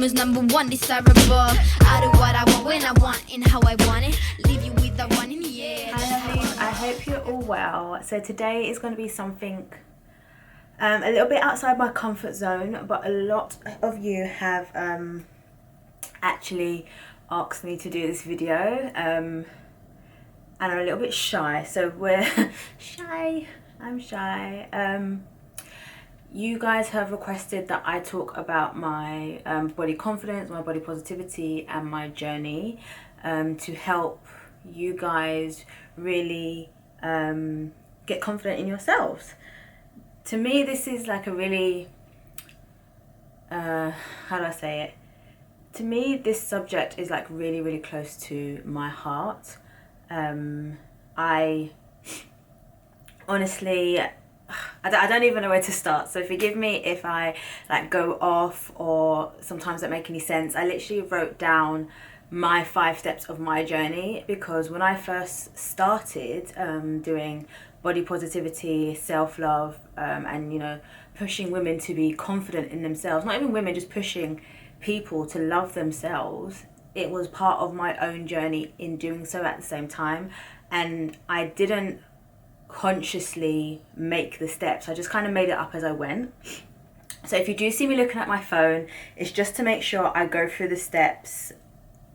is number one, desirable. I do what I want when I want and how I want it. Leave you with the one in the air. Hi lovelies, I hope you're all well. So today is going to be something a little bit outside my comfort zone, but a lot of you have actually asked me to do this video, and I'm a little bit shy, so we're I'm shy. You guys have requested that I talk about my body confidence, my body positivity and my journey to help you guys really get confident in yourselves. To me, this is like a really, how do I say it? To me, this subject is like really, really close to my heart. I honestly, I don't even know where to start, so forgive me if I like go off or sometimes don't make any sense. I literally wrote down my 5 steps of my journey, because when I first started doing body positivity, self-love, and you know, pushing women to be confident in themselves, not even women, just pushing people to love themselves, it was part of my own journey in doing so at the same time, and I didn't consciously make the steps. I just kind of made it up as I went. So if you do see me looking at my phone, it's just to make sure I go through the steps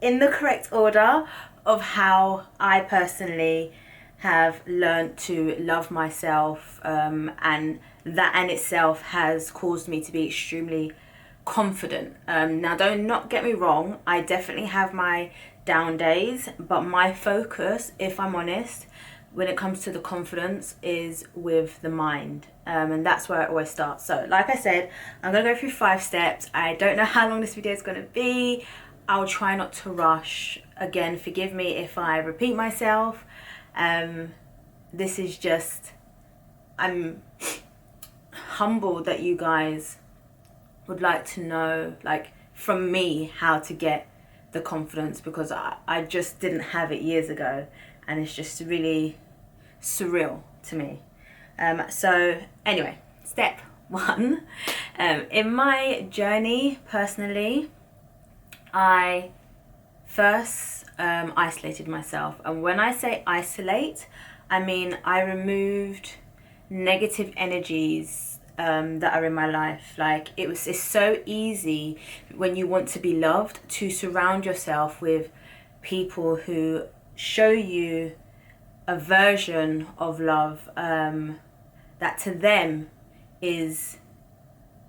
in the correct order of how I personally have learned to love myself, and that in itself has caused me to be extremely confident. Now don't not get me wrong, I definitely have my down days, but my focus, if I'm honest, when it comes to the confidence, is with the mind, and that's where it always starts. So like I said, I'm gonna go through 5 steps. I don't know how long this video is gonna be. I'll try not to rush. Again, forgive me if I repeat myself. This is just, I'm humbled that you guys would like to know, like, from me, how to get the confidence, because I just didn't have it years ago, and it's just really surreal to me. So anyway, step 1, in my journey personally, I first isolated myself, and when I say isolate, I mean I removed negative energies that are in my life. Like it's so easy when you want to be loved to surround yourself with people who show you a version of love that to them is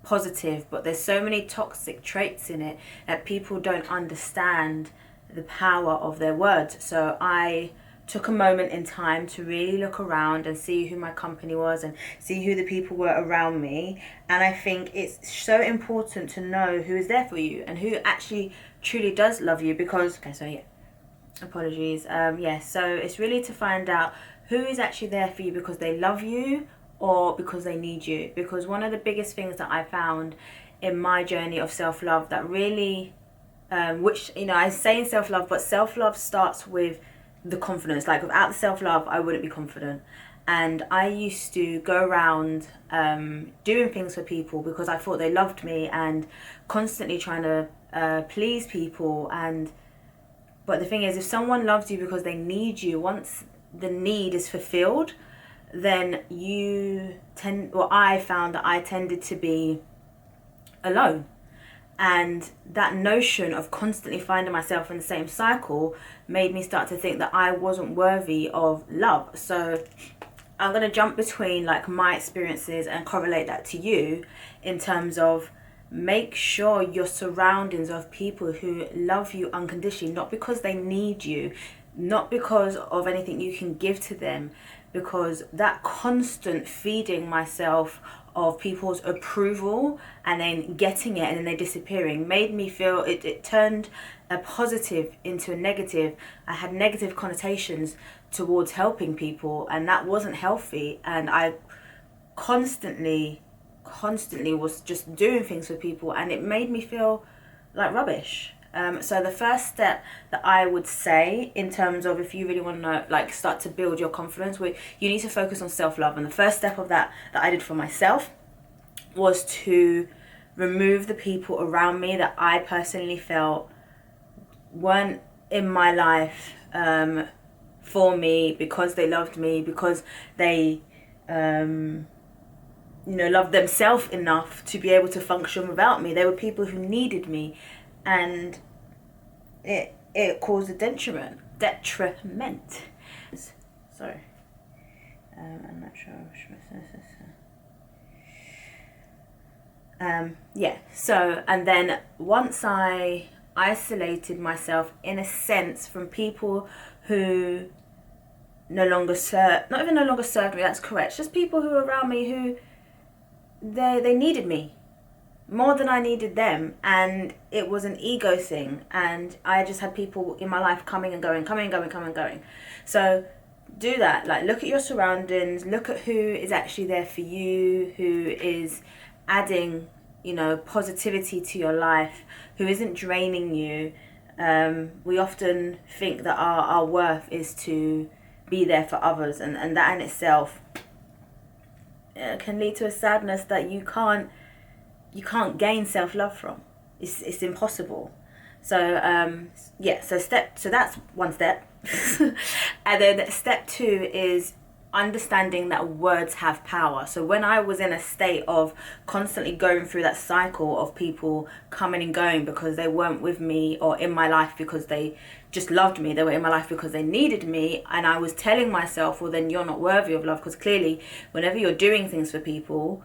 positive, but there's so many toxic traits in it that people don't understand the power of their words. So I took a moment in time to really look around and see who my company was and see who the people were around me, and I think it's so important to know who is there for you and who actually truly does love you, because apologies, so it's really to find out who is actually there for you because they love you or because they need you. Because one of the biggest things that I found in my journey of self-love that really, which, you know, I say in self-love, but self-love starts with the confidence. Like without the self-love, I wouldn't be confident. And I used to go around doing things for people because I thought they loved me, and constantly trying to please people. But the thing is, if someone loves you because they need you, once the need is fulfilled, then I found that I tended to be alone. And that notion of constantly finding myself in the same cycle made me start to think that I wasn't worthy of love. So I'm going to jump between like my experiences and correlate that to you in terms of make sure your surroundings of people who love you unconditionally, not because they need you, not because of anything you can give to them, because that constant feeding myself of people's approval and then getting it and then they disappearing made me feel it turned a positive into a negative. I had negative connotations towards helping people, and that wasn't healthy, and I constantly was just doing things for people, and it made me feel like rubbish. So the first step that I would say in terms of if you really want to like start to build your confidence, you need to focus on self-love. And the first step of that I did for myself was to remove the people around me that I personally felt weren't in my life for me, because they loved me, because they loved themselves enough to be able to function without me. They were people who needed me, and it caused a detriment. Sorry. I'm not sure. Yeah. So, and then once I isolated myself, in a sense, from people who no longer served me, that's correct, just people who were around me who they needed me more than I needed them, and it was an ego thing, and I just had people in my life coming and going. So do that, like, look at your surroundings, look at who is actually there for you, who is adding positivity to your life, who isn't draining you. We often think that our worth is to be there for others, and that in itself can lead to a sadness that you can't gain self-love from. It's impossible. So so that's one step. And then step 2 is understanding that words have power. So when I was in a state of constantly going through that cycle of people coming and going because they weren't with me or in my life because they just loved me, they were in my life because they needed me, and I was telling myself, well, then you're not worthy of love, because clearly whenever you're doing things for people,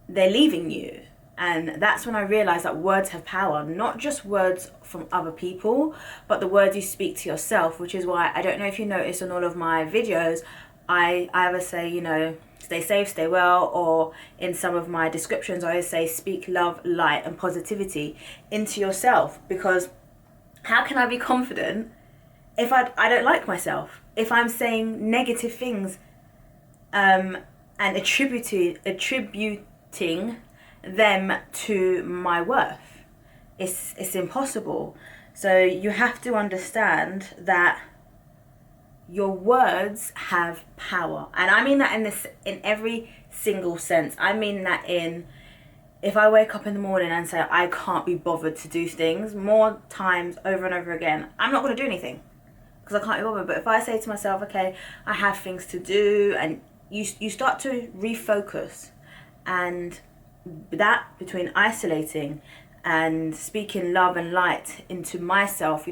they're leaving you. And that's when I realized that words have power, not just words from other people, but the words you speak to yourself, which is why, I don't know if you noticed on all of my videos, I either say, stay safe, stay well, or in some of my descriptions, I always say speak love, light, and positivity into yourself. Because how can I be confident if I don't like myself? If I'm saying negative things and attributing them to my worth, it's impossible. So you have to understand that your words have power, and I mean that in every single sense. I mean that in, if I wake up in the morning and say I can't be bothered to do things, more times over and over again, I'm not going to do anything because I can't be bothered. But if I say to myself, okay, I have things to do, and you start to refocus, and that, between isolating and speaking love and light into myself,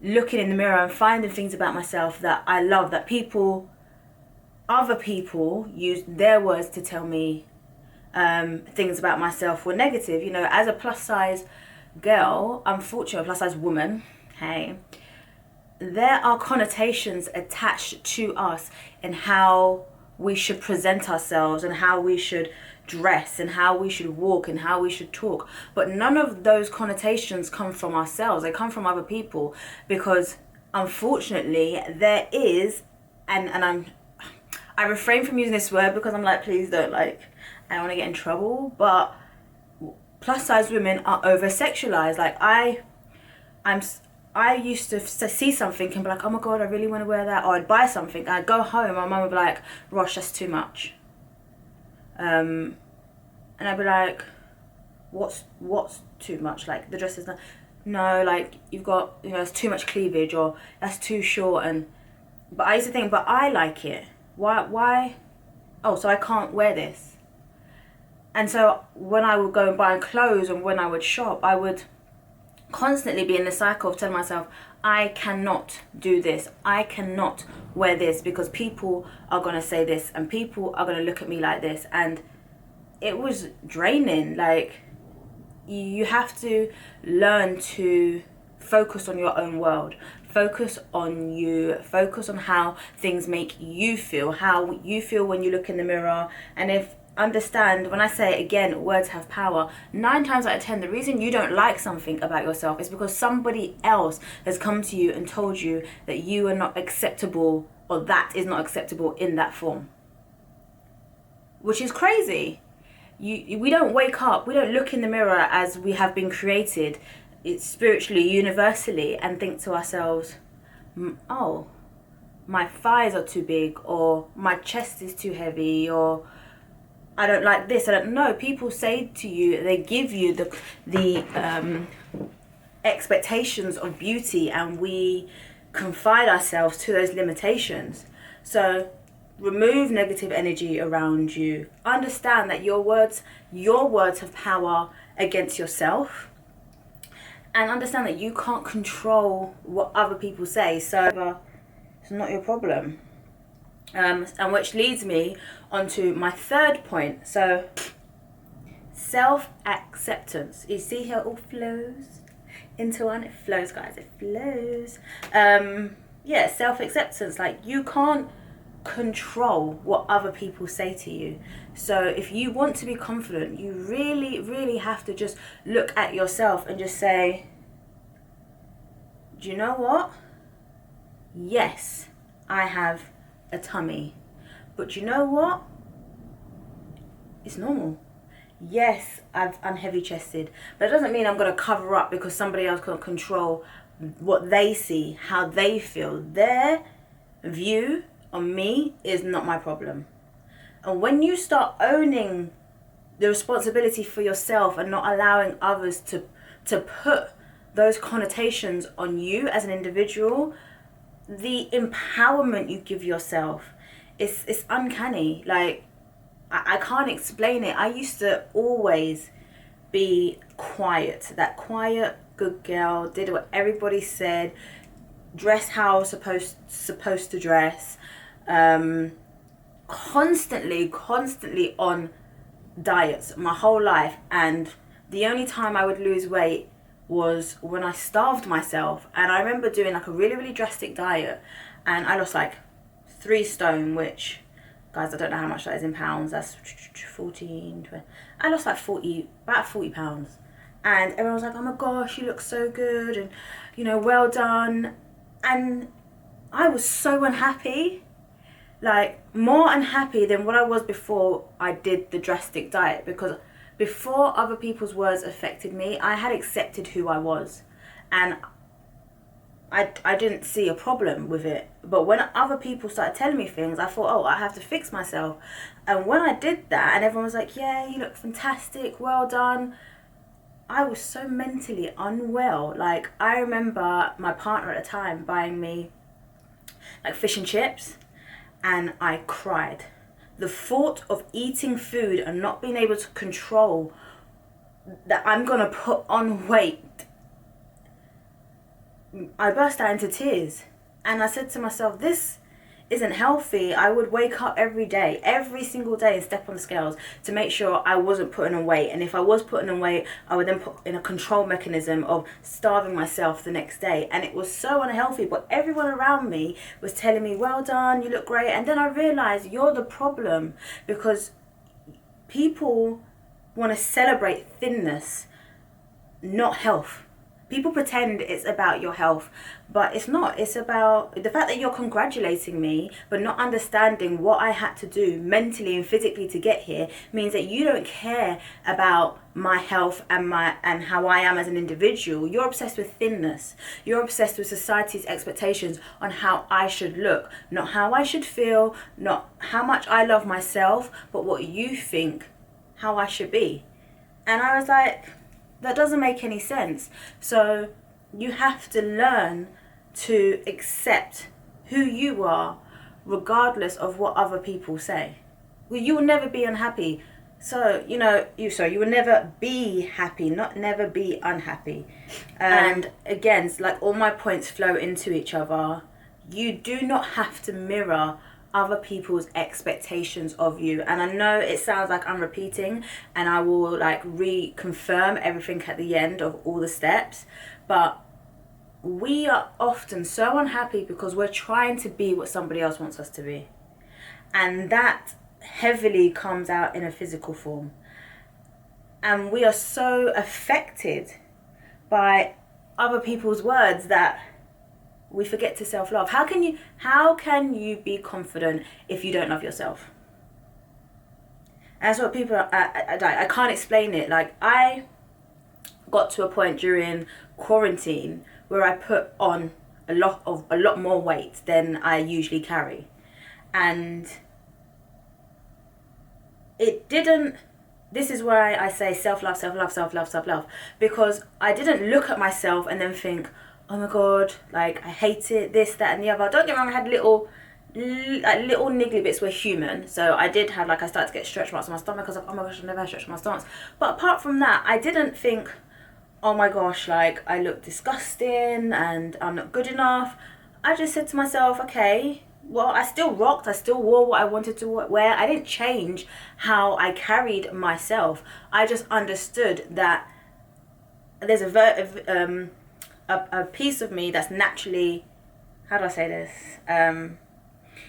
looking in the mirror and finding things about myself that I love, that other people use their words to tell me things about myself were negative. As a plus size girl, unfortunately, a plus size woman, okay, there are connotations attached to us in how we should present ourselves and how we should dress and how we should walk and how we should talk, but none of those connotations come from ourselves. They come from other people, because unfortunately there is, and I refrain from using this word because I'm like, please don't, I don't want to get in trouble, but plus size women are over sexualized. I used to see something and be like, oh my god, I really want to wear that, or I'd buy something and I'd go home and my mum would be like, Rosh, that's too much. And I'd be like, what's too much? Like, the dress is not, no, you've got, it's too much cleavage, or that's too short. But I used to think, but I like it. Why? Oh, so I can't wear this. And so when I would go and buy clothes and when I would shop, I would constantly be in the cycle of telling myself, I cannot do this, I cannot wear this, because people are going to say this and people are going to look at me like this. And it was draining. You have to learn to focus on your own world, focus on you, focus on how things make you feel, how you feel when you look in the mirror. And understand, when I say again, words have power, 9 times out of 10, the reason you don't like something about yourself is because somebody else has come to you and told you that you are not acceptable, or that is not acceptable in that form, which is crazy. We don't wake up, we don't look in the mirror as we have been created, it's spiritually, universally, and think to ourselves, oh, my thighs are too big, or my chest is too heavy, or I don't like this. I don't know. People say to you, they give you the expectations of beauty, and we confine ourselves to those limitations. So remove negative energy around you. Understand that your words have power against yourself, and understand that you can't control what other people say. So it's not your problem. And which leads me onto my third point. So self-acceptance. You see how it all flows into one? It flows, guys. It flows. Yeah, self-acceptance. Like, you can't control what other people say to you. So if you want to be confident, you really, really have to just look at yourself and just say, do you know what? Yes, I have a tummy, but you know what? It's normal. Yes, I'm heavy chested, but it doesn't mean I'm going to cover up because somebody else can't control what they see, how they feel. Their view on me is not my problem. And when you start owning the responsibility for yourself and not allowing others to put those connotations on you as an individual, the empowerment you give yourself is uncanny. Like, I can't explain it. I used to always be quiet, that quiet good girl, did what everybody said, dress how I was supposed to dress, constantly on diets my whole life. And the only time I would lose weight was when I starved myself. And I remember doing like a really, really drastic diet, and I lost like 3 stone, which, guys, I don't know how much that is in pounds. That's 14, 20. I lost like about 40 pounds. And everyone was like, oh my gosh, you look so good, and, you know, well done. And I was so unhappy, like more unhappy than what I was before I did the drastic diet, because before other people's words affected me, I had accepted who I was, and I didn't see a problem with it. But when other people started telling me things, I thought, oh, I have to fix myself. And when I did that, and everyone was like, yeah, you look fantastic, well done, I was so mentally unwell. Like, I remember my partner at the time buying me like fish and chips, and I cried. The thought of eating food and not being able to control that I'm gonna put on weight, I burst out into tears. And I said to myself, this isn't healthy. I would wake up every day, every single day, and step on the scales to make sure I wasn't putting on weight. And if I was putting on weight, I would then put in a control mechanism of starving myself the next day. And it was so unhealthy. But everyone around me was telling me, well done, you look great. And then I realized, you're the problem, because people want to celebrate thinness, not health. People pretend it's about your health, but it's not. It's about the fact that you're congratulating me, but not understanding what I had to do mentally and physically to get here, means that you don't care about my health and how I am as an individual. You're obsessed with thinness. You're obsessed with society's expectations on how I should look, not how I should feel, not how much I love myself, but what you think how I should be. And I was like, that doesn't make any sense. So you have to learn to accept who you are, regardless of what other people say. Well, you will never be unhappy. So, you will never be happy, not never be unhappy. And again, like, all my points flow into each other. You do not have to mirror other people's expectations of you. And I know it sounds like I'm repeating, and I will like reconfirm everything at the end of all the steps, but we are often so unhappy because we're trying to be what somebody else wants us to be, and that heavily comes out in a physical form. And we are so affected by other people's words that we forget to self-love. How can you be confident if you don't love yourself? And that's what people I can't explain it. Like, I got to a point during quarantine where I put on a lot more weight than I usually carry. And it didn't, this is why I say self-love, self-love, self-love, self-love, because I didn't look at myself and then think, oh my God, like I hate it, this, that and the other. Don't get me wrong, I had little niggly bits. We're human, so I did have, like, I started to get stretch marks on my stomach. I was like, oh my gosh, I've never had stretch marks on my stomach. But apart from that, I didn't think, oh my gosh, like I look disgusting and I'm not good enough. I just said to myself, okay, well, I still rocked, I still wore what I wanted to wear. I didn't change how I carried myself. I just understood that there's a piece of me that's naturally, how do I say this?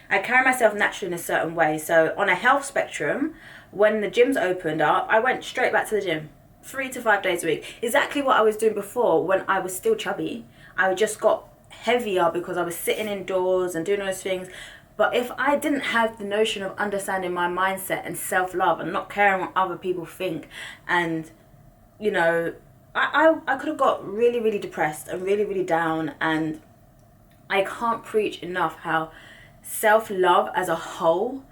I carry myself naturally in a certain way. So on a health spectrum, when the gyms opened up, I went straight back to the gym 3 to 5 days a week. Exactly what I was doing before when I was still chubby. I just got heavier because I was sitting indoors and doing those things. But if I didn't have the notion of understanding my mindset and self-love and not caring what other people think, and you know, I could have got really, really depressed and really, really down. And I can't preach enough how self-love as a whole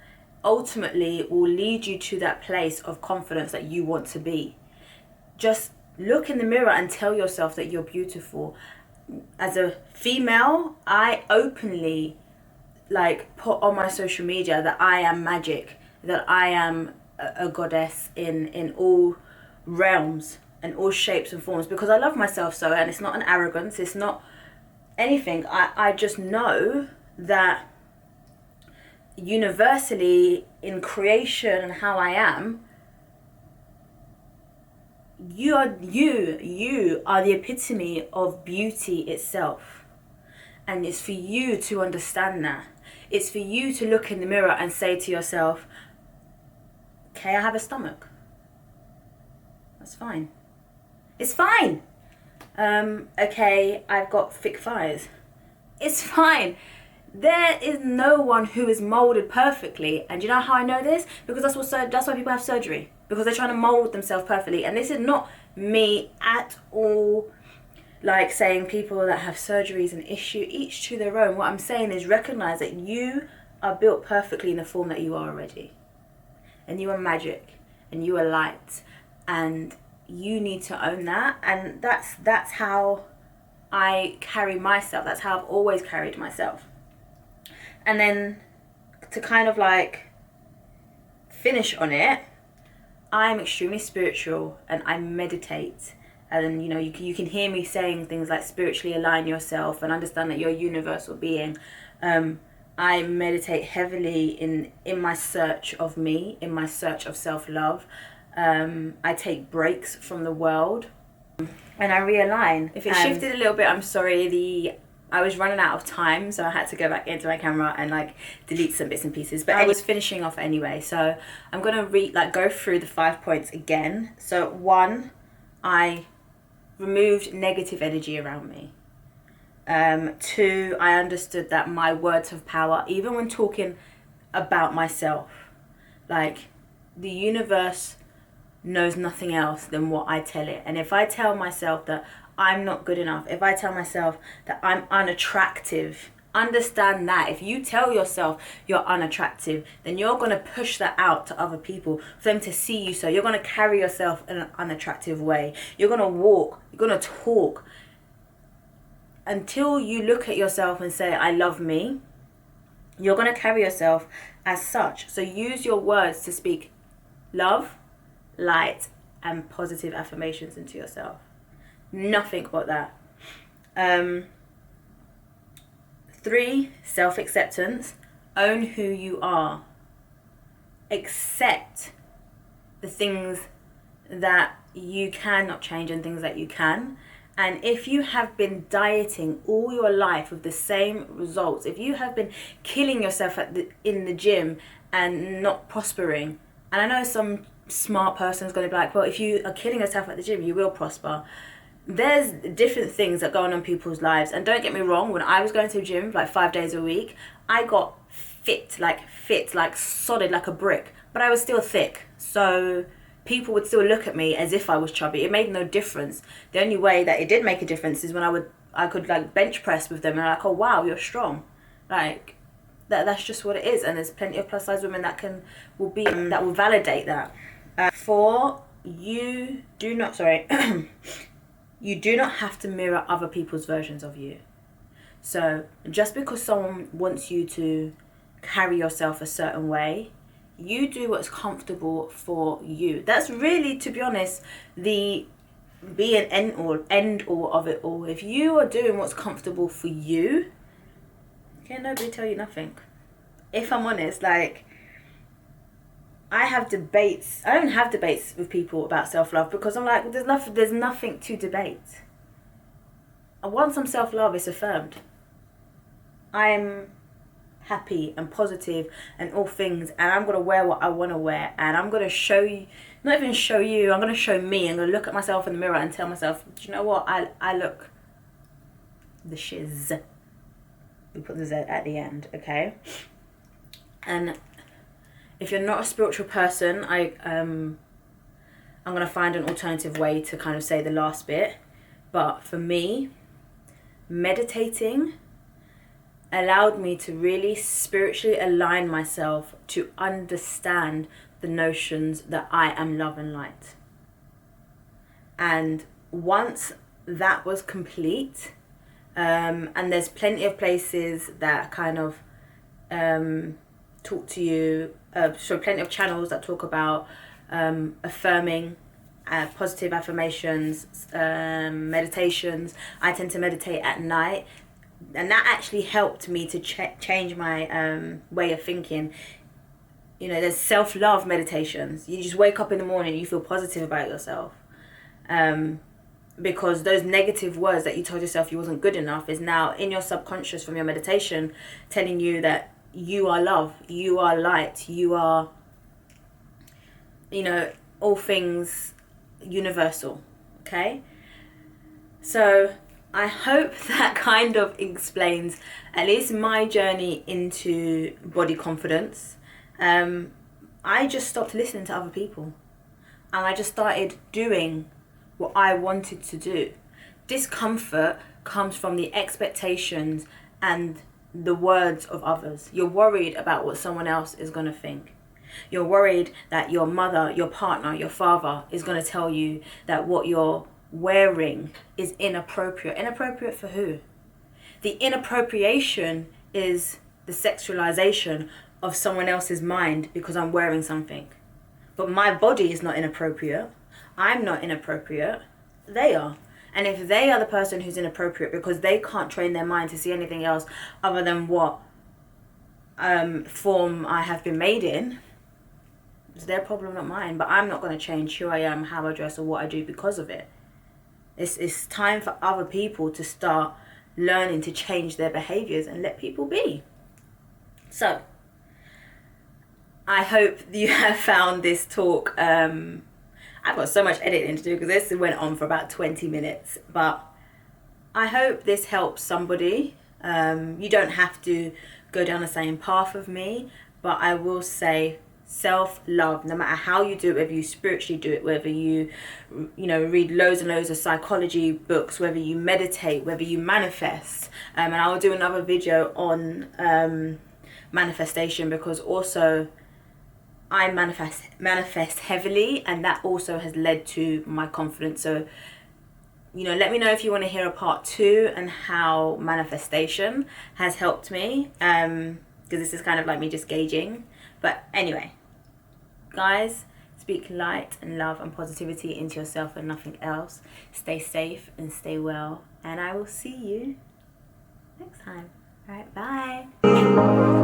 ultimately will lead you to that place of confidence that you want to be. Just look in the mirror and tell yourself that you're beautiful. As a female, I openly like put on my social media that I am magic, that I am a goddess in all realms and all shapes and forms, because I love myself so. And it's not an arrogance, it's not anything. I just know that universally in creation and how I am, you are the epitome of beauty itself. And it's for you to understand that. It's for you to look in the mirror and say to yourself, okay, I have a stomach. That's fine. It's fine. Okay, I've got thick thighs. It's fine. There is no one who is molded perfectly. And you know how I know this? Because that's why people have surgery. Because they're trying to mold themselves perfectly. And this is not me at all, like saying people that have surgeries an issue, each to their own. What I'm saying is recognize that you are built perfectly in the form that you are already. And you are magic. And you are light. And you need to own that. And that's how I carry myself. That's how I've always carried myself. And then to kind of like finish on it, I'm extremely spiritual and I meditate. And you know, you can hear me saying things like spiritually align yourself and understand that you're a universal being. I meditate heavily in my search of me, in my search of self-love. I take breaks from the world and I realign. If it shifted a little bit, I'm sorry. I was running out of time, so I had to go back into my camera and like delete some bits and pieces. But I was finishing off anyway, so I'm gonna go through the 5 points again. So 1, I removed negative energy around me. 2, I understood that my words have power, even when talking about myself. Like the universe knows nothing else than what I tell it. And if I tell myself that I'm not good enough, if I tell myself that I'm unattractive, understand that if you tell yourself you're unattractive, then you're going to push that out to other people for them to see you. So you're going to carry yourself in an unattractive way. You're going to walk, you're going to talk until you look at yourself and say, I love me. You're going to carry yourself as such. So use your words to speak love, light, and positive affirmations into yourself. Nothing but that. 3, self-acceptance. Own who you are. Accept the things that you cannot change and things that you can. And if you have been dieting all your life with the same results, if you have been killing yourself in the gym and not prospering, and I know some smart person is going to be like, well, if you are killing yourself at the gym, you will prosper. There's different things that go on in people's lives. And don't get me wrong, when I was going to the gym like 5 days a week, I got fit, like solid, like a brick. But I was still thick. So people would still look at me as if I was chubby. It made no difference. The only way that it did make a difference is when I could like bench press with them and they're like, oh wow, you're strong. Like that's just what it is. And there's plenty of plus size women that will validate that. You do not have to mirror other people's versions of you. So just because someone wants you to carry yourself a certain way, you do what's comfortable for you. That's really, to be honest, the be an end all of it all. If you are doing what's comfortable for you, can't nobody tell you nothing. If I'm honest, like, I have debates. I don't have debates with people about self-love because I'm like, there's nothing to debate. And once I'm self-love, it's affirmed. I'm happy and positive and all things, and I'm going to wear what I want to wear, and I'm going to show you, not even show you, I'm going to show me. I'm going to look at myself in the mirror and tell myself, do you know what, I look the shiz. We put the Z at the end, okay? And if you're not a spiritual person, I'm going to find an alternative way to kind of say the last bit. But for me, meditating allowed me to really spiritually align myself to understand the notions that I am love and light. And once that was complete, and there's plenty of places that kind of talk to you, so plenty of channels that talk about affirming, positive affirmations, meditations. I tend to meditate at night, and that actually helped me to change my way of thinking. You know, there's self-love meditations. You just wake up in the morning, you feel positive about yourself, because those negative words that you told yourself you wasn't good enough is now in your subconscious from your meditation, telling you that you are love, you are light, you are, you know, all things universal. Okay, so I hope that kind of explains at least my journey into body confidence. I just stopped listening to other people, and I just started doing what I wanted to do. Discomfort comes from the expectations and the words of others. You're worried about what someone else is going to think. You're worried that your mother, your partner, your father is going to tell you that what you're wearing is inappropriate. Inappropriate for who? The inappropriation is the sexualization of someone else's mind because I'm wearing something. But my body is not inappropriate. I'm not inappropriate. They are. And if they are the person who's inappropriate because they can't train their mind to see anything else other than what form I have been made in, it's their problem, not mine. But I'm not going to change who I am, how I dress, or what I do because of it. It's time for other people to start learning to change their behaviors and let people be. So, I hope you have found this talk. I've got so much editing to do because this went on for about 20 minutes. But I hope this helps somebody. You don't have to go down the same path of me. But I will say self-love, no matter how you do it, whether you spiritually do it, whether you read loads and loads of psychology books, whether you meditate, whether you manifest. And I will do another video on manifestation, because also I manifest heavily, and that also has led to my confidence. So, let me know if you want to hear a part 2 and how manifestation has helped me, because this is kind of like me just gauging. But anyway, guys, speak light and love and positivity into yourself and nothing else. Stay safe and stay well, and I will see you next time. All right, bye.